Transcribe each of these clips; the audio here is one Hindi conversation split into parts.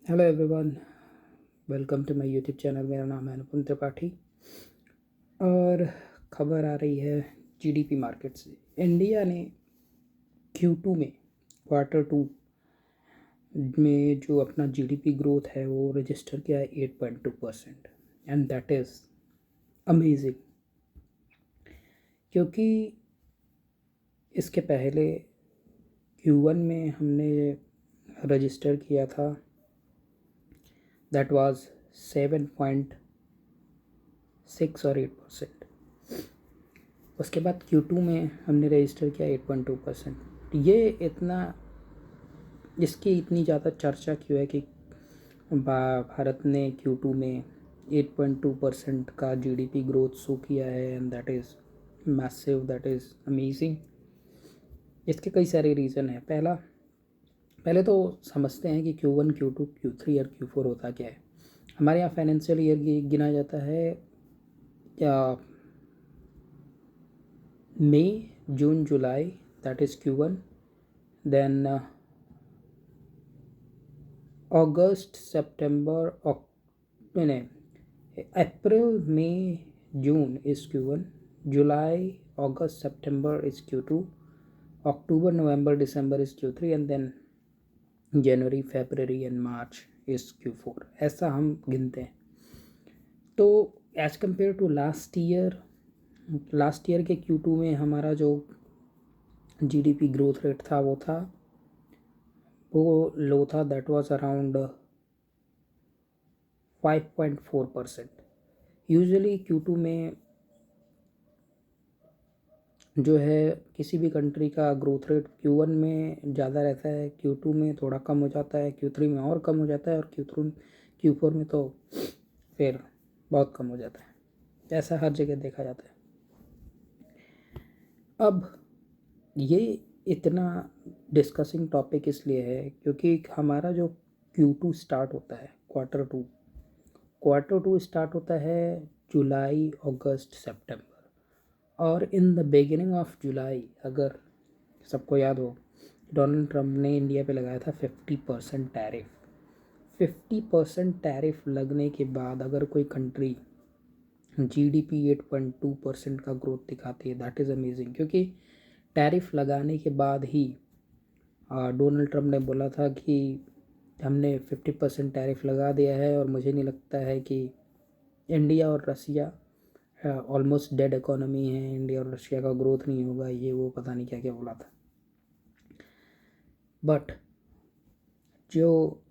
Hello everyone, welcome to my YouTube channel. मेरा नाम है अनुपम त्रिपाठी और खबर आ रही है जीडीपी मार्केट से। इंडिया ने Q2 में क्वार्टर 2 में जो अपना जीडीपी ग्रोथ है वो रजिस्टर किया है 8.2%। एंड दैट इज़ अमेजिंग, क्योंकि इसके पहले Q1 में हमने रजिस्टर किया था, दैट वाज 7.6 और 8%। उसके बाद Q2 में हमने रजिस्टर किया 8.2%। ये इतना इसकी इतनी ज़्यादा चर्चा क्यों है कि भारत ने Q2 में 8.2% का जीडीपी ग्रोथ शो किया है। And that is massive, that is amazing. इसके कई सारे रीज़न हैं। पहले तो समझते हैं कि Q1, Q2, Q3 और Q4 होता क्या है। हमारे यहाँ फाइनेंशियल ईयर गिना जाता है या May, June, July, that is Q1, then August, September, April, May, June is Q1, July, August, September is Q2, October, November, December is Q3 and then January, February and March is Q4। ऐसा हम गिनते हैं। तो as compare to last year के Q2 में हमारा जो जीडीपी ग्रोथ रेट था वो लो था, that was around 5.4%। Usually Q2 में जो है किसी भी कंट्री का ग्रोथ रेट Q1 में ज़्यादा रहता है, Q2 में थोड़ा कम हो जाता है, Q3 में और कम हो जाता है और Q4 में तो फिर बहुत कम हो जाता है। ऐसा हर जगह देखा जाता है। अब ये इतना डिस्कसिंग टॉपिक इसलिए है क्योंकि हमारा जो Q2 स्टार्ट होता है, क्वार्टर टू स्टार्ट होता है जुलाई, अगस्त, सितंबर। और in the beginning of July, अगर सबको याद हो, डोनाल्ड ट्रंप ने इंडिया पे लगाया था 50% टैरिफ। 50% टैरिफ लगने के बाद अगर कोई कंट्री जीडीपी 8.2% का ग्रोथ दिखाती है, दैट इज़ अमेजिंग। क्योंकि टैरिफ लगाने के बाद ही डोनाल्ड ट्रंप ने बोला था कि हमने 50% टैरिफ लगा दिया है और मुझे नहीं लगता है कि इंडिया और रसिया ऑलमोस्ट डेड इकोनॉमी है, इंडिया और रशिया का ग्रोथ नहीं होगा, ये वो पता नहीं क्या क्या बोला था। बट जो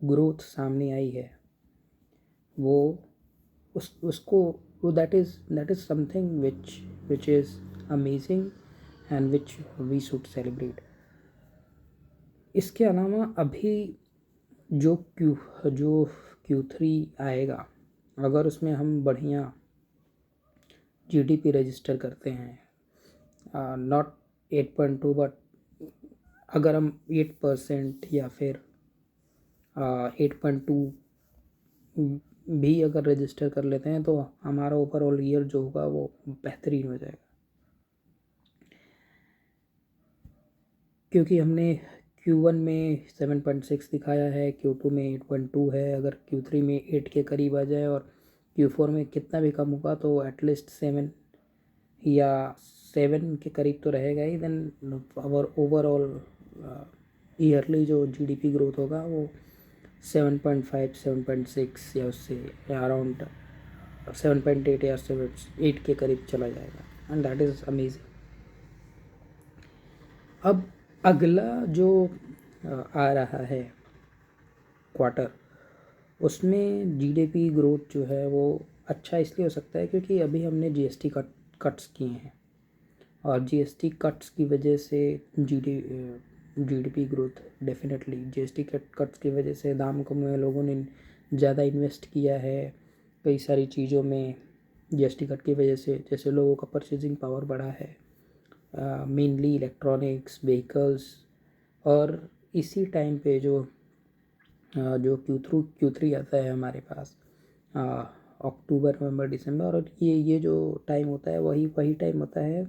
ग्रोथ सामने आई है वो उसको वो that is something which is amazing and which we should celebrate. इसके अलावा अभी जो Q3 आएगा, अगर उसमें हम बढ़िया जीडीपी रजिस्टर करते हैं, नॉट 8.2 बट अगर हम 8% या फिर 8.2 भी अगर रजिस्टर कर लेते हैं तो हमारा ओवरऑल ईयर जो होगा वो बेहतरीन हो जाएगा। क्योंकि हमने Q1 में 7.6 दिखाया है, Q2 में 8.2 है। अगर Q3 में 8 के करीब आ जाए और Q4 में कितना भी कम होगा तो एटलीस्ट 7 या 7 के करीब तो रहेगा ही। देन आवर ओवरऑल ईयरली जो जीडीपी ग्रोथ होगा वो 7.5, 7.6 या उससे अराउंड 7.8 या 8 के करीब चला जाएगा। And that is amazing. अब अगला जो आ रहा है क्वार्टर, उसमें जीडीपी ग्रोथ जो है वो अच्छा इसलिए हो सकता है क्योंकि अभी हमने जीएसटी कट्स किए हैं और जीएसटी कट्स की वजह से GDP growth definitely, GST cuts की वजह से दाम कम हुए, लोगों ने ज़्यादा इन्वेस्ट किया है कई सारी चीज़ों में। जीएसटी कट की वजह से जैसे लोगों का परचेजिंग पावर बढ़ा है, मेनली इलेक्ट्रॉनिक्स, व्हीकल्स। और इसी टाइम पे जो Q3 आता है हमारे पास, अक्टूबर, नवंबर, दिसंबर, और ये जो टाइम होता है वही टाइम होता है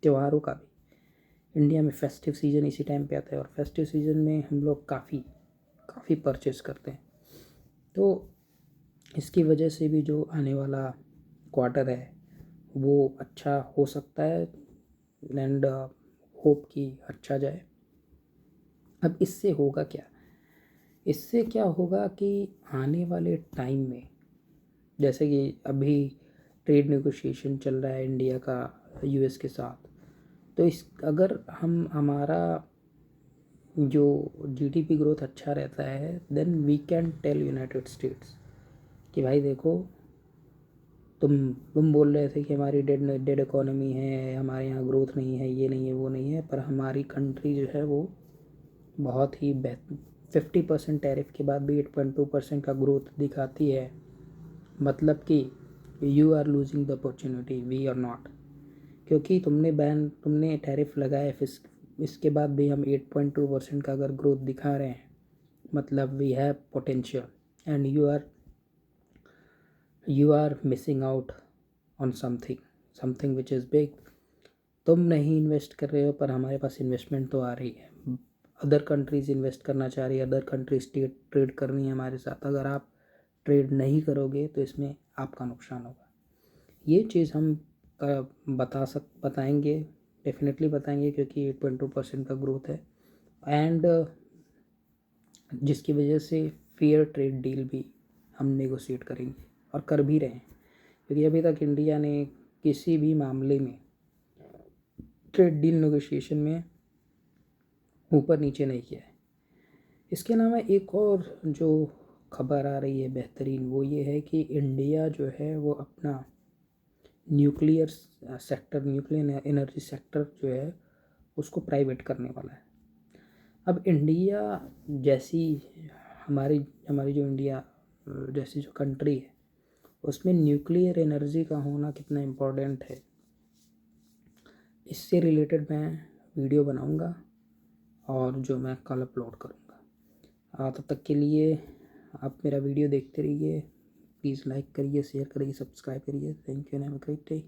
त्योहारों का भी। इंडिया में फेस्टिव सीज़न इसी टाइम पे आता है और फेस्टिव सीज़न में हम लोग काफ़ी काफ़ी परचेज़ करते हैं। तो इसकी वजह से भी जो आने वाला क्वार्टर है वो अच्छा हो सकता है एंड होप कि अच्छा जाए। अब इससे होगा क्या? इससे क्या होगा कि आने वाले टाइम में, जैसे कि अभी ट्रेड नेगोशिएशन चल रहा है इंडिया का यूएस के साथ, तो इस अगर हम हमारा जो जीडीपी ग्रोथ अच्छा रहता है then we can tell United States कि भाई देखो, तुम बोल रहे थे कि हमारी डेड डेड इकोनॉमी है, हमारे यहाँ ग्रोथ नहीं है, ये नहीं है, वो नहीं है, पर हमारी कंट्री जो है वो बहुत ही 50% टैरिफ के बाद भी 8.2% का ग्रोथ दिखाती है। मतलब कि you are losing the opportunity, we are not. क्योंकि तुमने टैरिफ लगाए, फिर इसके बाद भी हम 8.2% का अगर ग्रोथ दिखा रहे हैं, मतलब we have potential and you are missing out on something which is big. तुम नहीं इन्वेस्ट कर रहे हो पर हमारे पास इन्वेस्टमेंट तो आ रही है, अदर कंट्रीज़ इन्वेस्ट करना चाह रही है, अदर कंट्रीज ट्रेड करनी है हमारे साथ। अगर आप ट्रेड नहीं करोगे तो इसमें आपका नुकसान होगा। ये चीज़ हम बताएंगे, डेफिनेटली बताएंगे, क्योंकि 8.2% का ग्रोथ है एंड जिसकी वजह से फेयर ट्रेड डील भी हम नेगोशिएट करेंगे और कर भी रहे हैं। क्योंकि अभी तक इंडिया ने किसी भी मामले में ट्रेड डील नेगोशिएशन में ऊपर नीचे नहीं किया है। इसके अलावा एक और जो खबर आ रही है बेहतरीन, वो ये है कि इंडिया जो है वो अपना न्यूक्लियर एनर्जी सेक्टर जो है उसको प्राइवेट करने वाला है। अब इंडिया जैसी हमारी हमारी जो इंडिया जैसी जो कंट्री है उसमें न्यूक्लियर एनर्जी का होना कितना इम्पोर्टेंट है, इससे रिलेटेड मैं वीडियो बनाऊंगा और जो मैं कल अपलोड करूंगा। तब तक के लिए आप मेरा वीडियो देखते रहिए, प्लीज़ लाइक करिए, शेयर करिए, सब्सक्राइब करिए। Thank you and have a great day.